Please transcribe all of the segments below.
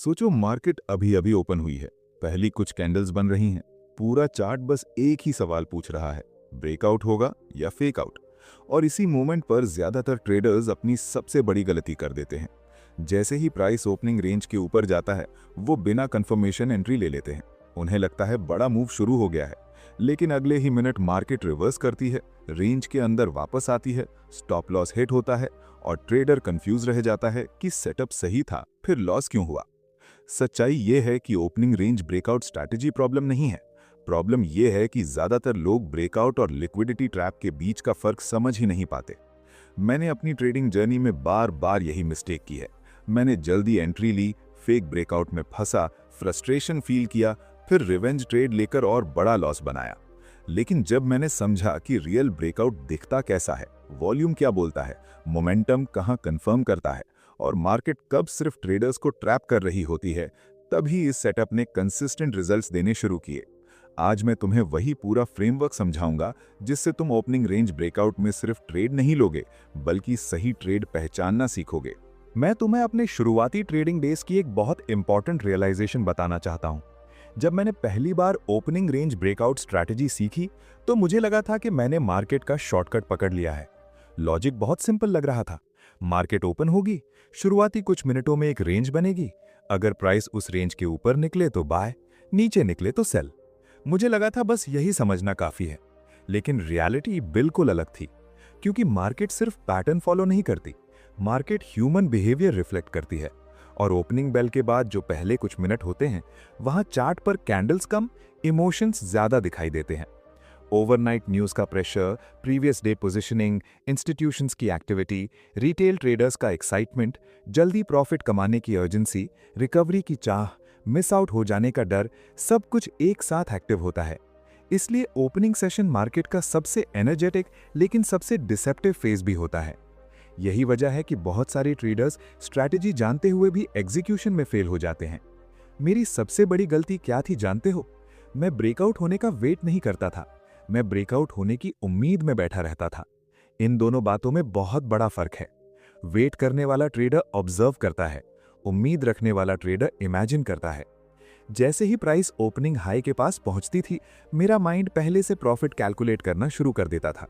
सोचो मार्केट अभी अभी ओपन हुई है। पहली कुछ कैंडल्स बन रही हैं। पूरा चार्ट बस एक ही सवाल पूछ रहा है, ब्रेकआउट होगा या फेक आउट। और इसी मोमेंट पर ज्यादातर ट्रेडर्स अपनी सबसे बड़ी गलती कर देते हैं। जैसे ही प्राइस ओपनिंग रेंज के ऊपर जाता है, वो बिना कंफर्मेशन एंट्री ले लेते हैं। उन्हें लगता है बड़ा मूव शुरू हो गया है, लेकिन अगले ही मिनट मार्केट रिवर्स करती है, रेंज के अंदर वापस आती है, स्टॉप लॉस हिट होता है और ट्रेडर कंफ्यूज रह जाता है कि सेटअप सही था, फिर लॉस क्यों हुआ। सच्चाई ये है कि opening range breakout strategy problem नहीं है। प्रॉब्लम ये है कि ज्यादातर लोग ब्रेकआउट और लिक्विडिटी ट्रैप के बीच का फर्क समझ ही नहीं पाते। मैंने अपनी ट्रेडिंग जर्नी में बार बार यही मिस्टेक की है। मैंने जल्दी एंट्री ली, फेक ब्रेकआउट में फंसा, फ्रस्ट्रेशन फील किया, फिर रिवेंज ट्रेड लेकर और बड़ा लॉस बनाया। लेकिन जब मैंने समझा कि रियल ब्रेकआउट दिखता कैसा है, वॉल्यूम क्या बोलता है, मोमेंटम कहाँ कंफर्म करता है और मार्केट कब सिर्फ ट्रेडर्स को ट्रैप कर रही होती है, तभी इस सेटअप ने कंसिस्टेंट रिजल्ट्स देने शुरू किए। आज मैं तुम्हें वही पूरा फ्रेमवर्क समझाऊंगा जिससे तुम ओपनिंग रेंज ब्रेकआउट में सिर्फ ट्रेड नहीं लोगे, बल्कि सही ट्रेड पहचानना सीखोगे। मैं तुम्हें अपने शुरुआती ट्रेडिंग डेज की एक बहुत इंपॉर्टेंट रियलाइजेशन बताना चाहता हूं। जब मैंने पहली बार ओपनिंग रेंज ब्रेकआउट स्ट्रैटेजी सीखी तो मुझे लगा था कि मैंने मार्केट का शॉर्टकट पकड़ लिया है। लॉजिक बहुत सिंपल लग रहा था। मार्केट ओपन होगी, शुरुआती कुछ मिनटों में एक रेंज बनेगी, अगर प्राइस उस रेंज के ऊपर निकले तो बाय, नीचे निकले तो सेल। मुझे लगा था बस यही समझना काफी है। लेकिन रियलिटी बिल्कुल अलग थी, क्योंकि मार्केट सिर्फ पैटर्न फॉलो नहीं करती, मार्केट ह्यूमन बिहेवियर रिफ्लेक्ट करती है। और ओपनिंग बेल के बाद जो पहले कुछ मिनट होते हैं, वहां चार्ट पर कैंडल्स कम, इमोशंस ज्यादा दिखाई देते हैं। ओवरनाइट न्यूज का pressure, previous day positioning, institutions की एक्टिविटी, रिटेल ट्रेडर्स का एक्साइटमेंट, जल्दी प्रॉफिट कमाने की अर्जेंसी, रिकवरी की चाह, मिस आउट हो जाने का डर, सब कुछ एक साथ एक्टिव होता है। इसलिए ओपनिंग सेशन मार्केट का सबसे एनर्जेटिक लेकिन सबसे डिसेप्टिव फेज भी होता है। यही वजह है कि बहुत सारे ट्रेडर्स स्ट्रैटेजी जानते हुए भी एग्जीक्यूशन में फेल हो जाते हैं। मेरी सबसे बड़ी गलती क्या थी जानते हो? मैं ब्रेकआउट होने का वेट नहीं करता था, मैं ब्रेकआउट होने की उम्मीद में बैठा रहता था। इन दोनों बातों में बहुत बड़ा फर्क है। वेट करने वाला ट्रेडर ऑब्जर्व करता है, उम्मीद रखने वाला ट्रेडर इमेजिन करता है। जैसे ही प्राइस ओपनिंग हाई के पास पहुंचती थी, मेरा माइंड पहले से प्रॉफिट कैलकुलेट करना शुरू कर देता था।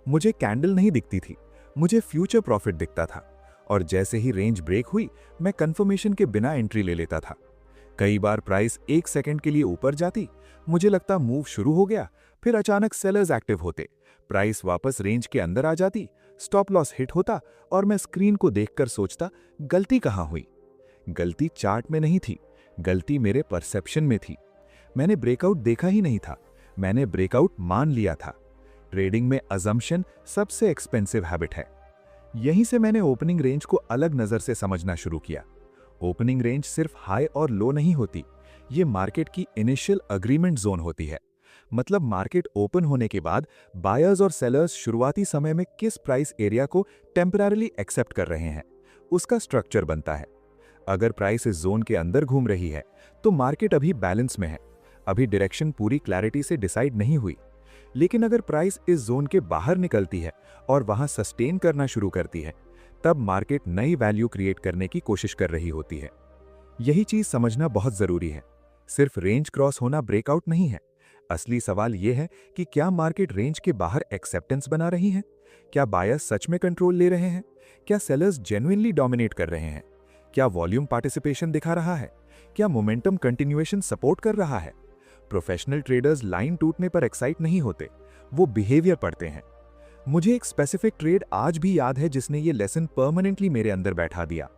मुझे कैंडल नहीं दिखती थी, मुझे फ्यूचर प्रॉफिट दिखता था। और जैसे ही रेंज ब्रेक हुई, मैं कंफर्मेशन के बिना एंट्री ले लेता था। कई बार प्राइस एक सेकंड के लिए ऊपर जाती, मुझे लगता मूव शुरू हो गया, फिर अचानक सेलर्स एक्टिव होते, प्राइस वापस रेंज के अंदर आ जाती, स्टॉप लॉस हिट होता और मैं स्क्रीन को देखकर सोचता, गलती कहां हुई? गलती चार्ट में नहीं थी, गलती मेरे परसेप्शन में थी। मैंने ब्रेकआउट देखा ही नहीं था, मैंने ब्रेकआउट मान लिया था। ट्रेडिंग में अजम्पशन सबसे एक्सपेंसिव हैबिट है। यहीं से मैंने ओपनिंग रेंज को अलग नजर से समझना शुरू किया। ओपनिंग रेंज सिर्फ हाई और लो नहीं होती, ये मार्केट की इनिशियल अग्रीमेंट जोन होती है। मतलब मार्केट ओपन होने के बाद बायर्स और सेलर्स शुरुआती समय में किस प्राइस एरिया को टेम्पररीली एक्सेप्ट कर रहे हैं, उसका स्ट्रक्चर बनता है। अगर प्राइस इस जोन के अंदर घूम रही है तो मार्केट अभी बैलेंस में है, अभी डायरेक्शन पूरी क्लैरिटी से डिसाइड नहीं हुई। लेकिन अगर प्राइस इस जोन के बाहर निकलती है और वहां सस्टेन करना शुरू करती है, तब मार्केट नई वैल्यू क्रिएट करने की कोशिश कर रही होती है। यही चीज समझना बहुत जरूरी है। सिर्फ रेंज क्रॉस होना ब्रेकआउट नहीं है। असली सवाल यह है कि क्या मार्केट रेंज के बाहर एक्सेप्टेंस बना रही है? क्या बायर्स सच में कंट्रोल ले रहे हैं? क्या सेलर्स जेन्युइनली डोमिनेट कर रहे हैं? क्या वॉल्यूम पार्टिसिपेशन दिखा रहा है? क्या मोमेंटम कंटिन्यूएशन सपोर्ट कर रहा है? प्रोफेशनल ट्रेडर्स लाइन टूटने पर एक्साइट नहीं होते, वो बिहेवियर पढ़ते हैं। मुझे एक स्पेसिफिक ट्रेड आज भी याद है जिसने ये लेसन परमानेंटली मेरे अंदर बैठा दिया।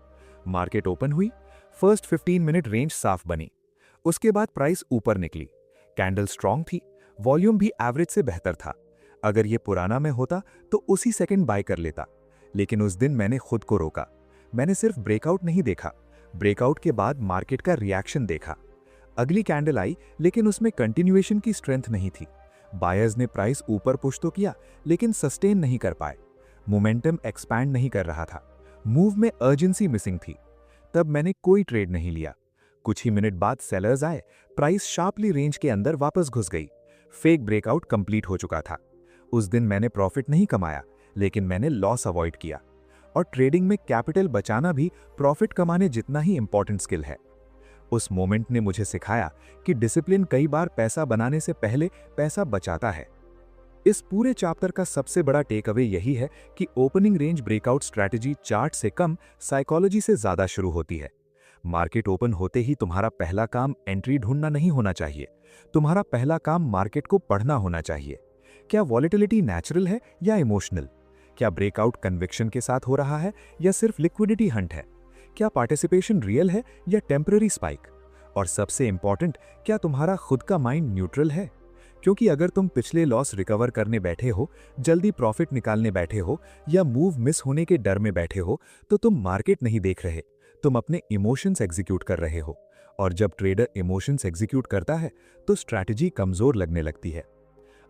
मार्केट ओपन हुई, फर्स्ट 15 मिनट रेंज साफ बनी, उसके बाद प्राइस ऊपर निकली, कैंडल स्ट्रांग थी, वॉल्यूम भी एवरेज से बेहतर था। अगर ये पुराना में होता तो उसी सेकंड बाय कर लेता। लेकिन उस दिन मैंने खुद को रोका। मैंने सिर्फ ब्रेकआउट नहीं देखा, ब्रेकआउट के बाद मार्केट का रिएक्शन देखा। अगली कैंडल आई, लेकिन उसमें कंटिन्यूएशन की स्ट्रेंथ नहीं थी। बायर्स ने प्राइस ऊपर पुश तो किया, लेकिन सस्टेन नहीं कर पाए। मोमेंटम एक्सपैंड नहीं कर रहा था, मूव में अर्जेंसी मिसिंग थी। तब मैंने कोई ट्रेड नहीं लिया। कुछ ही मिनट बाद सेलर्स आए, प्राइस शार्पली रेंज के अंदर वापस घुस गई। फेक ब्रेकआउट कंप्लीट हो चुका था। उस दिन मैंने प्रॉफिट नहीं कमाया, लेकिन मैंने लॉस अवॉइड किया। और ट्रेडिंग में कैपिटल बचाना भी प्रॉफिट कमाने जितना ही इंपॉर्टेंट स्किल है। उस मोमेंट ने मुझे सिखाया कि डिसिप्लिन कई बार पैसा बनाने से पहले पैसा बचाता है। इस पूरे चैप्टर का सबसे बड़ा टेक अवे यही है कि opening range breakout strategy chart से कम साइकोलॉजी से ज्यादा शुरू होती है। मार्केट ओपन होते ही तुम्हारा पहला काम एंट्री ढूंढना नहीं होना चाहिए। तुम्हारा पहला काम मार्केट को पढ़ना होना चाहिए। क्या वॉलेटिलिटी नेचुरल है या इमोशनल? क्या ब्रेकआउट कन्विक्शन के साथ हो रहा है या सिर्फ लिक्विडिटी हंट है? क्या पार्टिसिपेशन रियल है या टेम्पररी स्पाइक? और सबसे इंपॉर्टेंट, क्या तुम्हारा खुद का माइंड न्यूट्रल है? क्योंकि अगर तुम पिछले लॉस रिकवर करने बैठे हो, जल्दी प्रॉफिट निकालने बैठे हो या मूव मिस होने के डर में बैठे हो, तो तुम मार्केट नहीं देख रहे, तुम अपने इमोशंस एग्जीक्यूट कर रहे हो। और जब ट्रेडर इमोशंस एग्जीक्यूट करता है तो स्ट्रैटेजी कमजोर लगने लगती है।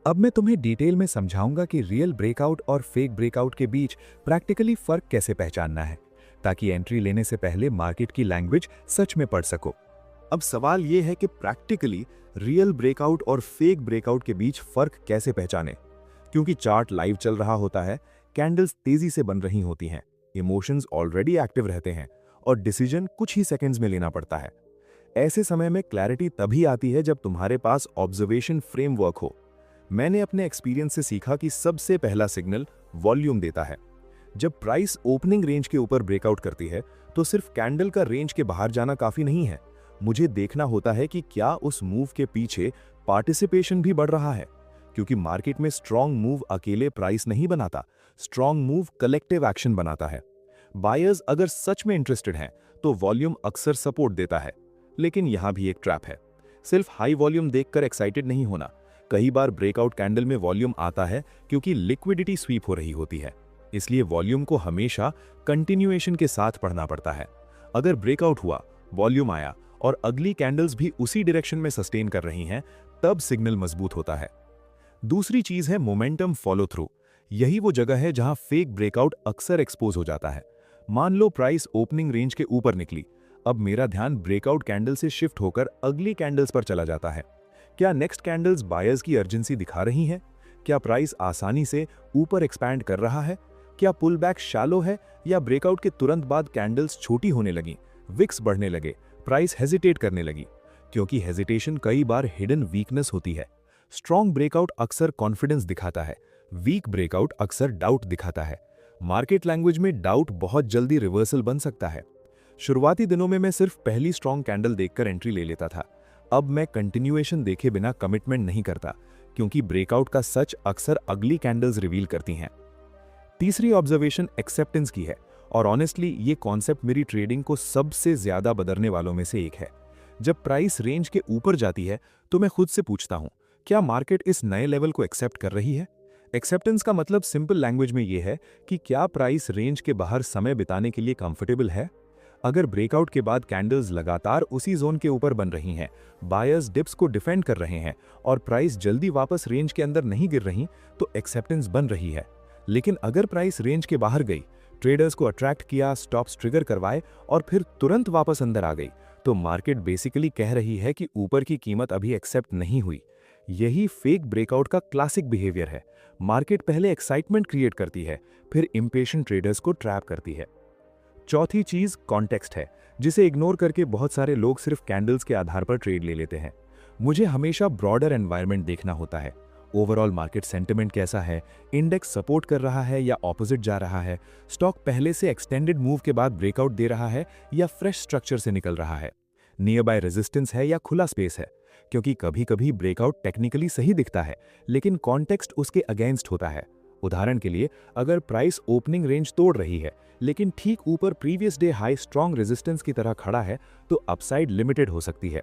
अब मैं तुम्हें डिटेल में समझाऊंगा कि रियल ब्रेकआउट और फेक ब्रेकआउट के बीच प्रैक्टिकली फर्क कैसे पहचानना है, ताकि एंट्री लेने से पहले मार्केट की लैंग्वेज सच में पढ़ सको। अब सवाल यह है कि प्रैक्टिकली रियल ब्रेकआउट और फेक ब्रेकआउट के बीच फर्क कैसे पहचाने, क्योंकि चार्ट लाइव चल रहा होता है, कैंडल्स तेजी से बन रही होती हैं, इमोशंस ऑलरेडी एक्टिव रहते हैं और डिसीजन कुछ ही सेकंड्स में लेना पड़ता है। ऐसे समय में क्लैरिटी तभी आती है जब तुम्हारे पास ऑब्जर्वेशन फ्रेमवर्क हो। मैंने अपने एक्सपीरियंस से सीखा कि सबसे पहला सिग्नल वॉल्यूम देता है। जब प्राइस ओपनिंग रेंज के ऊपर ब्रेकआउट करती है तो सिर्फ कैंडल का रेंज के बाहर जाना काफी नहीं है, मुझे देखना होता है कि क्या उस मूव के पीछे पार्टिसिपेशन भी बढ़ रहा है, क्योंकि मार्केट में स्ट्रॉन्ग मूव अकेले प्राइस नहीं बनाता, स्ट्रॉन्ग मूव कलेक्टिव एक्शन बनाता है। बायर्स अगर सच में इंटरेस्टेड हैं तो वॉल्यूम अक्सर सपोर्ट देता है, लेकिन यहां भी एक ट्रैप है। सिर्फ हाई वॉल्यूम देखकर एक्साइटेड नहीं होना। कई बार ब्रेकआउट कैंडल में वॉल्यूम आता है क्योंकि लिक्विडिटी स्वीप हो रही होती है, इसलिए वॉल्यूम को हमेशा कंटिन्यूएशन के साथ पढ़ना पड़ता है। अगर ब्रेकआउट हुआ, वॉल्यूम आया और अगली कैंडल्स भी उसी डायरेक्शन में सस्टेन कर रही हैं, तब सिग्नल मजबूत होता है। दूसरी चीज है मोमेंटम फॉलो थ्रू। यही वो जगह है जहां फेक ब्रेकआउट अक्सर एक्सपोज हो जाता है। मान लो प्राइस ओपनिंग रेंज के ऊपर निकली, अब मेरा ध्यान ब्रेकआउट कैंडल से शिफ्ट होकर अगली कैंडल्स पर चला जाता है। क्या नेक्स्ट कैंडल्स बायर्स की अर्जेंसी दिखा रही हैं? क्या प्राइस आसानी से ऊपर एक्सपैंड कर रहा है? क्या पुल बैक शैलो है या ब्रेकआउट के तुरंत बाद कैंडल्स छोटी होने लगी, विक्स बढ़ने लगे, प्राइस हेजिटेट करने लगी? क्योंकि हेजिटेशन कई बार हिडन वीकनेस होती है। स्ट्रॉन्ग ब्रेकआउट अक्सर कॉन्फिडेंस दिखाता है, वीक ब्रेकआउट अक्सर डाउट दिखाता है। मार्केट लैंग्वेज में डाउट बहुत जल्दी रिवर्सल बन सकता है। शुरुआती दिनों में मैं सिर्फ पहली स्ट्रॉन्ग कैंडल देखकर एंट्री ले लेता था। अब मैं कंटिन्यूएशन देखे बिना कमिटमेंट नहीं करता, क्योंकि ब्रेकआउट का सच अक्सर अगली कैंडल्स रिवील करती हैं। तीसरी ऑब्जर्वेशन एक्सेप्टेंस की है, और ऑनेस्टली ये कॉन्सेप्ट मेरी ट्रेडिंग को सबसे ज्यादा बदलने वालों में से एक है। जब प्राइस रेंज के ऊपर जाती है तो मैं खुद से पूछता हूं, क्या मार्केट इस नए लेवल को एक्सेप्ट कर रही है? एक्सेप्टेंस का मतलब सिंपल लैंग्वेज में यह है कि क्या प्राइस रेंज के बाहर समय बिताने के लिए कंफर्टेबल है? अगर ब्रेकआउट के बाद कैंडल्स लगातार उसी जोन के ऊपर बन रही हैं, बायर्स डिप्स को डिफेंड कर रहे हैं और प्राइस जल्दी वापस रेंज के अंदर नहीं गिर रही, तो एक्सेप्टेंस बन रही है। लेकिन अगर प्राइस रेंज के बाहर गई, ट्रेडर्स को अट्रैक्ट किया, स्टॉप्स ट्रिगर करवाए और फिर तुरंत वापस अंदर आ गई, तो मार्केट बेसिकली कह रही है कि ऊपर की कीमत अभी एक्सेप्ट नहीं हुई। यही फेक ब्रेकआउट का क्लासिक बिहेवियर है। मार्केट पहले एक्साइटमेंट क्रिएट करती है, फिर इंपेशेंट ट्रेडर्स को ट्रैप करती है। चौथी चीज कॉन्टेक्स्ट है, जिसे इग्नोर करके बहुत सारे लोग सिर्फ कैंडल्स के आधार पर ट्रेड ले लेते हैं। मुझे हमेशा ब्रॉडर एनवायरनमेंट देखना होता है। ओवरऑल मार्केट सेंटिमेंट कैसा है, इंडेक्स सपोर्ट कर रहा है या ऑपोजिट जा रहा है, स्टॉक पहले से एक्सटेंडेड मूव के बाद ब्रेकआउट दे रहा है या फ्रेश स्ट्रक्चर से निकल रहा है, नियर बाय रेजिस्टेंस है या खुला स्पेस है। क्योंकि कभी कभी ब्रेकआउट टेक्निकली सही दिखता है, लेकिन कॉन्टेक्स्ट उसके अगेंस्ट होता है। उदाहरण के लिए, अगर प्राइस ओपनिंग रेंज तोड़ रही है लेकिन ठीक ऊपर previous day high strong resistance की तरह खड़ा है, तो अपसाइड लिमिटेड हो सकती है।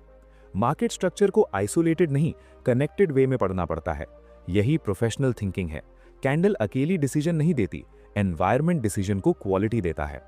मार्केट स्ट्रक्चर को आइसोलेटेड नहीं, कनेक्टेड वे में पढ़ना पड़ता है। यही प्रोफेशनल थिंकिंग है। कैंडल अकेली डिसीजन नहीं देती, एनवायरनमेंट डिसीजन को क्वालिटी देता है।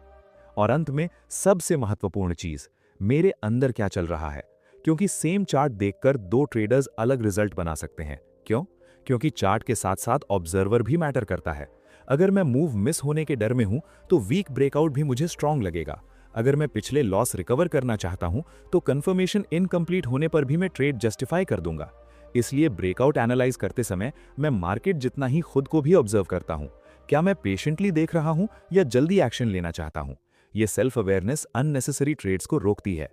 और अंत में सबसे महत्वपूर्ण चीज, मेरे अंदर क्या चल रहा है, क्योंकि सेम चार्ट देखकर दो ट्रेडर्स अलग रिजल्ट बना सकते हैं। क्यों? क्योंकि चार्ट के साथ साथ ऑब्जर्वर भी मैटर करता है। अगर मैं मूव मिस होने के डर में हूं तो वीक ब्रेकआउट भी मुझे स्ट्रांग लगेगा। अगर मैं पिछले लॉस रिकवर करना चाहता हूं तो कंफर्मेशन इनकम्प्लीट होने पर भी मैं ट्रेड जस्टिफाई कर दूंगा। इसलिए ब्रेकआउट एनालाइज करते समय मैं मार्केट जितना ही खुद को भी ऑब्जर्व करता हूं। क्या मैं पेशेंटली देख रहा हूं या जल्दी एक्शन लेना चाहता हूं? यह सेल्फ अवेयरनेस अननेसेसरी ट्रेड्स को रोकती है।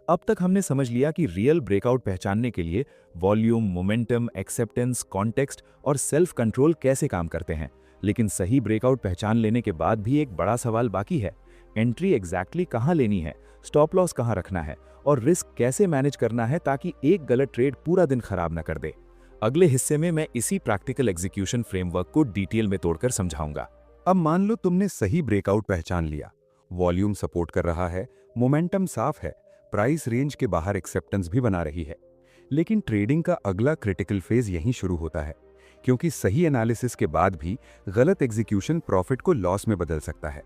अब तक हमने समझ लिया कि रियल ब्रेकआउट पहचानने के लिए वॉल्यूम, मोमेंटम, एक्सेप्टेंस, कॉन्टेक्स्ट और सेल्फ कंट्रोल कैसे काम करते हैं। लेकिन सही ब्रेकआउट पहचान लेने के बाद भी एक बड़ा सवाल बाकी है। एंट्री एग्जैक्टली कहाँ लेनी है, स्टॉप लॉस कहाँ रखना है और रिस्क कैसे मैनेज करना है ताकि एक गलत ट्रेड पूरा दिन खराब न कर दे। अगले हिस्से में मैं इसी प्रैक्टिकल एग्जीक्यूशन फ्रेमवर्क को डिटेल में तोड़कर समझाऊंगा। अब मान लो तुमने सही ब्रेकआउट पहचान लिया, वॉल्यूम सपोर्ट कर रहा है, मोमेंटम साफ है, प्राइस रेंज के बाहर एक्सेप्टेंस भी बना रही है। लेकिन ट्रेडिंग का अगला क्रिटिकल फेज यहीं शुरू होता है, क्योंकि सही एनालिसिस के बाद भी गलत एग्जीक्यूशन प्रॉफिट को लॉस में बदल सकता है।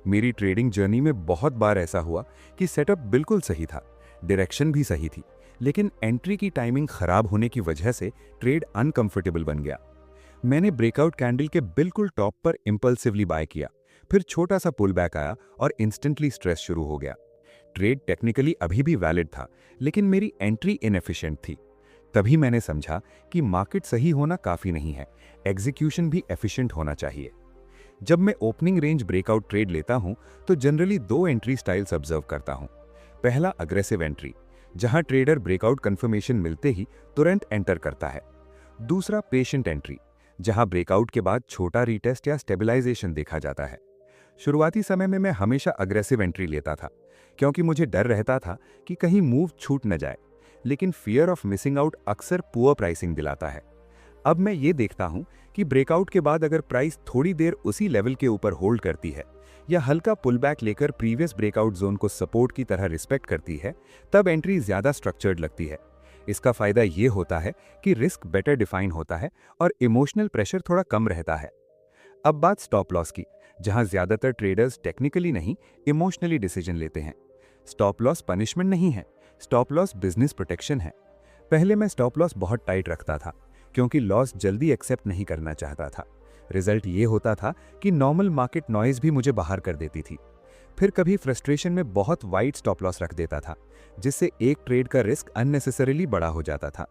मेरी ट्रेडिंग जर्नी में बहुत बार ऐसा हुआ कि सेटअप बिल्कुल सही था, डायरेक्शन भी सही थी, लेकिन एंट्री की टाइमिंग खराब होने की वजह से ट्रेड अनकंफर्टेबल बन गया। मैंने ब्रेकआउट कैंडल के बिल्कुल टॉप पर इंपल्सिवली बाय किया, फिर छोटा सा पुल बैक आया और इंस्टेंटली स्ट्रेस शुरू हो गया। ट्रेड टेक्निकली अभी भी वैलिड था, लेकिन मेरी एंट्री इनएफिशिएंट थी। तभी मैंने समझा कि मार्केट सही होना काफी नहीं है, एग्जीक्यूशन भी एफिशिएंट होना चाहिए। जब मैं ओपनिंग रेंज ब्रेकआउट ट्रेड लेता हूं, तो जनरली 2 एंट्री स्टाइल्स ऑब्जर्व करता हूं। पहला अग्रेसिव एंट्री, जहां ट्रेडर ब्रेकआउट कंफर्मेशन मिलते ही तुरंत एंटर करता है। दूसरा पेशेंट एंट्री, जहां ब्रेकआउट के बाद छोटा रीटेस्ट या स्टेबलाइजेशन देखा जाता है। शुरुआती समय में मैं हमेशा अग्रेसिव एंट्री लेता था, क्योंकि मुझे डर रहता था कि कहीं मूव छूट न जाए, लेकिन फियर ऑफ मिसिंग आउट अक्सर पुअर प्राइसिंग दिलाता है। अब मैं ये देखता हूं कि ब्रेकआउट के बाद अगर प्राइस थोड़ी देर उसी लेवल के ऊपर होल्ड करती है या हल्का पुल बैक लेकर प्रीवियस ब्रेकआउट जोन को सपोर्ट की तरह रिस्पेक्ट करती है, तब एंट्री ज्यादा स्ट्रक्चर्ड लगती है। इसका फायदा ये होता है कि रिस्क बेटर डिफाइन होता है और इमोशनल प्रेशर थोड़ा कम रहता है। अब बात स्टॉप लॉस की, जहां ज्यादातर ट्रेडर्स टेक्निकली नहीं, इमोशनली डिसीजन लेते हैं। स्टॉप लॉस पनिशमेंट नहीं है, स्टॉप लॉस बिजनेस प्रोटेक्शन है। पहले मैं स्टॉप लॉस बहुत टाइट रखता था, क्योंकि लॉस जल्दी एक्सेप्ट नहीं करना चाहता था। रिजल्ट ये होता था कि नॉर्मल मार्केट नॉइज भी मुझे बाहर कर देती थी। फिर कभी फ्रस्ट्रेशन में बहुत वाइड स्टॉप लॉस रख देता था, जिससे एक ट्रेड का रिस्क अननेसेसरीली बड़ा हो जाता था।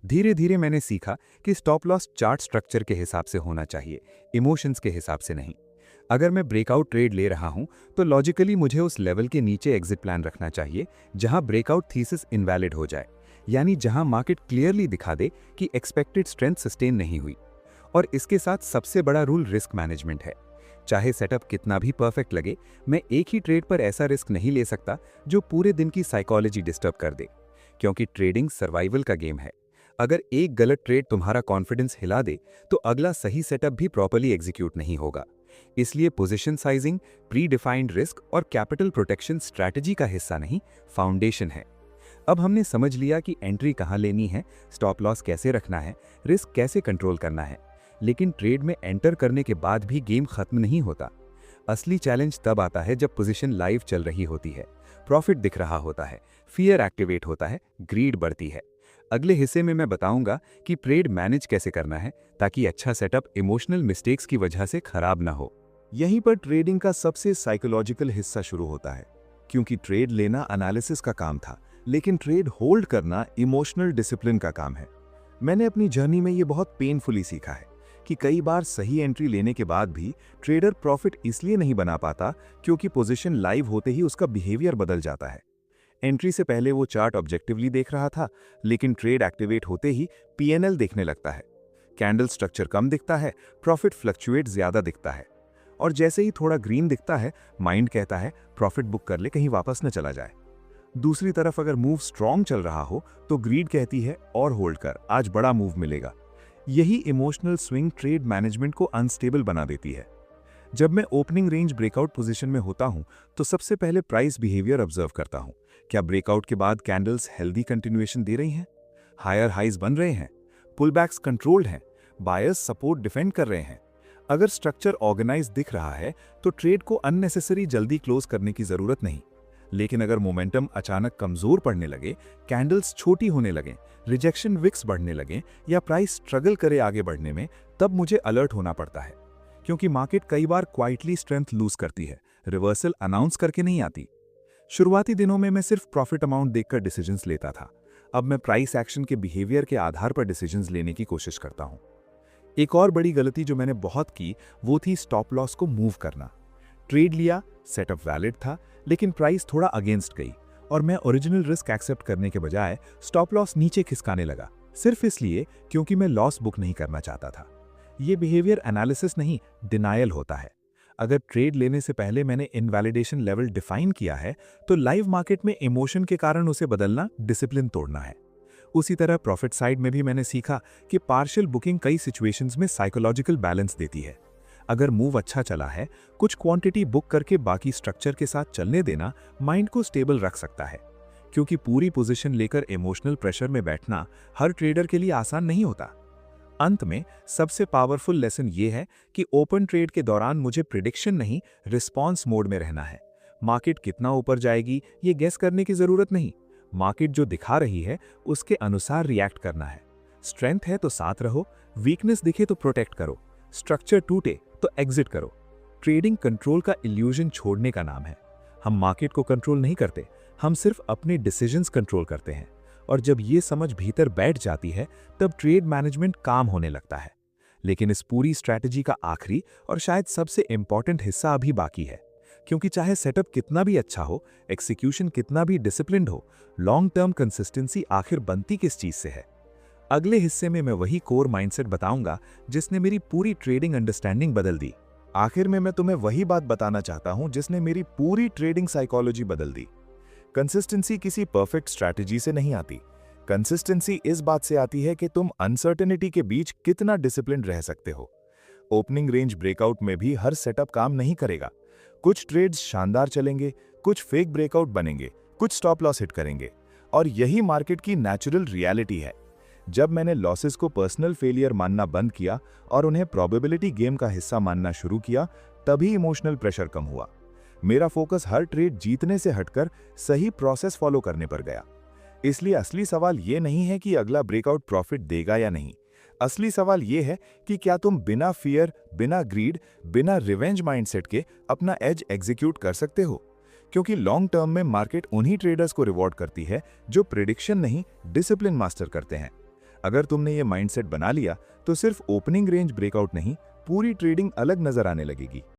धीरे धीरे मैंने सीखा कि स्टॉप लॉस चार्ट स्ट्रक्चर के हिसाब से होना चाहिए, इमोशंस के हिसाब से नहीं। अगर मैं ब्रेकआउट ट्रेड ले रहा हूं, तो लॉजिकली मुझे उस लेवल के नीचे एग्जिट प्लान रखना चाहिए जहां ब्रेकआउट थीसिस इनवैलिड हो जाए, यानी जहां मार्केट क्लियरली दिखा दे कि एक्सपेक्टेड स्ट्रेंथ सस्टेन नहीं हुई। और इसके साथ सबसे बड़ा रूल रिस्क मैनेजमेंट है। चाहे सेटअप कितना भी परफेक्ट लगे, मैं एक ही ट्रेड पर ऐसा रिस्क नहीं ले सकता जो पूरे दिन की साइकोलॉजी डिस्टर्ब कर दे, क्योंकि ट्रेडिंग सर्वाइवल का गेम है। अगर एक गलत ट्रेड तुम्हारा कॉन्फिडेंस हिला दे, तो अगला सही सेटअप भी प्रॉपर्ली एग्जीक्यूट नहीं होगा। इसलिए position sizing, pre defined risk और कैपिटल प्रोटेक्शन स्ट्रैटेजी का हिस्सा नहीं, फाउंडेशन है। अब हमने समझ लिया कि एंट्री कहाँ लेनी है, स्टॉप लॉस कैसे रखना है, रिस्क कैसे कंट्रोल करना है। लेकिन ट्रेड में एंटर करने के बाद भी गेम खत्म नहीं होता। असली चैलेंज तब आता है जब पोजीशन लाइव चल रही होती है, प्रॉफिट दिख रहा होता है, फियर एक्टिवेट होता है, ग्रीड बढ़ती है। अगले हिस्से में मैं बताऊंगा कि ट्रेड मैनेज कैसे करना है ताकि अच्छा सेटअप इमोशनल मिस्टेक्स की वजह से खराब ना हो। यहीं पर ट्रेडिंग का सबसे साइकोलॉजिकल हिस्सा शुरू होता है, क्योंकि ट्रेड लेना एनालिसिस का काम था, लेकिन ट्रेड होल्ड करना इमोशनल डिसिप्लिन का काम है। मैंने अपनी जर्नी में ये बहुत पेनफुली सीखा है कि कई बार सही एंट्री लेने के बाद भी ट्रेडर प्रॉफिट इसलिए नहीं बना पाता क्योंकि पोजीशन लाइव होते ही उसका बिहेवियर बदल जाता है। एंट्री से पहले वो चार्ट ऑब्जेक्टिवली देख रहा था, लेकिन ट्रेड एक्टिवेट होते ही पीएनएल देखने लगता है। कैंडल स्ट्रक्चर कम दिखता है, प्रॉफिट फ्लक्चुएट ज्यादा दिखता है, और जैसे ही थोड़ा ग्रीन दिखता है, माइंड कहता है प्रॉफिट बुक कर ले, कहीं वापस न चला जाए। दूसरी तरफ अगर मूव स्ट्रॉन्ग चल रहा हो तो ग्रीड कहती है और होल्ड कर, आज बड़ा मूव मिलेगा। यही इमोशनल स्विंग ट्रेड मैनेजमेंट को अनस्टेबल बना देती है। जब मैं ओपनिंग रेंज ब्रेकआउट पोजीशन में होता हूं, तो सबसे पहले प्राइस बिहेवियर ऑब्जर्व करता हूं। क्या ब्रेकआउट के बाद कैंडल्स हेल्दी कंटिन्यूएशन दे रही हैं, हायर हाइज बन रहे हैं, पुलबैक्स कंट्रोल्ड हैं, बायर्स सपोर्ट डिफेंड कर रहे हैं। अगर स्ट्रक्चर ऑर्गेनाइज दिख रहा है तो ट्रेड को अननेसेसरी जल्दी क्लोज करने की जरूरत नहीं। लेकिन अगर मोमेंटम अचानक कमजोर पड़ने लगे, कैंडल्स छोटी होने लगे, रिजेक्शन विक्स बढ़ने लगे या प्राइस स्ट्रगल करे आगे बढ़ने में, तब मुझे अलर्ट होना पड़ता है, क्योंकि मार्केट कई बार क्वाइटली स्ट्रेंथ लूज करती है, रिवर्सल अनाउंस करके नहीं आती। शुरुआती दिनों में मैं सिर्फ प्रॉफिट अमाउंट देखकर डिसीजंस लेता था। अब मैं प्राइस एक्शन के बिहेवियर के आधार पर डिसीजंस लेने की कोशिश करता हूं। एक और बड़ी गलती जो मैंने बहुत की, वो थी स्टॉप लॉस को मूव करना। ट्रेड लिया, सेटअप वैलिड था, लेकिन प्राइस थोड़ा अगेंस्ट गई और मैं ओरिजिनल रिस्क एक्सेप्ट करने के बजाय स्टॉप लॉस नीचे खिसकाने लगा, सिर्फ इसलिए क्योंकि मैं लॉस बुक नहीं करना चाहता था। ये बिहेवियर एनालिसिस नहीं, डिनायल होता है। अगर ट्रेड लेने से पहले मैंने इनवैलिडेशन लेवल डिफाइन किया है, तो लाइव मार्केट में इमोशन के कारण उसे बदलना डिसिप्लिन तोड़ना है। उसी तरह प्रॉफिट साइड में भी मैंने सीखा कि पार्शियल बुकिंग कई सिचुएशंस में साइकोलॉजिकल बैलेंस देती है। अगर मूव अच्छा चला है, कुछ क्वांटिटी बुक करके बाकी स्ट्रक्चर के साथ चलने देना माइंड को स्टेबल रख सकता है, क्योंकि पूरी पोजीशन लेकर इमोशनल प्रेशर में बैठना हर ट्रेडर के लिए आसान नहीं होता। अंत में सबसे पावरफुल लेसन ये है कि ओपन ट्रेड के दौरान मुझे प्रिडिक्शन नहीं, रिस्पॉन्स मोड में रहना है। मार्केट कितना ऊपर जाएगी ये गेस करने की जरूरत नहीं, मार्केट जो दिखा रही है उसके अनुसार रिएक्ट करना है। स्ट्रेंथ है तो साथ रहो, वीकनेस दिखे तो प्रोटेक्ट करो, स्ट्रक्चर टूटे तो एग्जिट करो। ट्रेडिंग कंट्रोल का इल्यूजन छोड़ने का नाम है। हम मार्केट को कंट्रोल नहीं करते, हम सिर्फ अपने डिसीजंस कंट्रोल करते हैं। और जब ये समझ भीतर बैठ जाती है, तब ट्रेड मैनेजमेंट काम होने लगता है। लेकिन इस पूरी स्ट्रैटेजी का आखिरी और शायद सबसे इंपॉर्टेंट हिस्सा अभी बाकी है, क्योंकि चाहे सेटअप कितना भी अच्छा हो, एक्सिक्यूशन कितना भी डिसिप्लिन्ड हो, लॉन्ग टर्म कंसिस्टेंसी आखिर बनती किस चीज से है। अगले हिस्से में मैं वही कोर माइंडसेट बताऊंगा जिसने मेरी पूरी ट्रेडिंग अंडरस्टैंडिंग बदल दी। आखिर में मैं तुम्हें वही बात बताना चाहता हूं जिसने मेरी पूरी ट्रेडिंग साइकोलॉजी बदल दी। कंसिस्टेंसी किसी परफेक्ट स्ट्रैटेजी से नहीं आती। कंसिस्टेंसी इस बात से आती है कि तुम अनसर्टेनिटी के बीच कितना डिसिप्लिन्ड रह सकते हो। ओपनिंग रेंज ब्रेकआउट में भी हर सेटअप काम नहीं करेगा। कुछ ट्रेड्स शानदार चलेंगे, कुछ फेक ब्रेकआउट बनेंगे, कुछ स्टॉप लॉस हिट करेंगे, और यही मार्केट की नेचुरल रियलिटी है। जब मैंने लॉसेस को पर्सनल फेलियर मानना बंद किया और उन्हें प्रोबेबिलिटी गेम का हिस्सा मानना शुरू किया, तभी इमोशनल प्रेशर कम हुआ। मेरा फोकस हर ट्रेड जीतने से हटकर सही प्रोसेस फॉलो करने पर गया। इसलिए असली सवाल ये नहीं है कि अगला ब्रेकआउट प्रॉफिट देगा या नहीं। असली सवाल ये है कि क्या तुम बिना फियर, बिना ग्रीड, बिना रिवेंज माइंडसेट के अपना एज एग्जीक्यूट कर सकते हो। क्योंकि लॉन्ग टर्म में मार्केट उन्हीं ट्रेडर्स को रिवॉर्ड करती है जो प्रिडिक्शन नहीं, डिसिप्लिन मास्टर करते हैं। अगर तुमने ये माइंडसेट बना लिया तो सिर्फ ओपनिंग रेंज ब्रेकआउट नहीं, पूरी ट्रेडिंग अलग नजर आने लगेगी।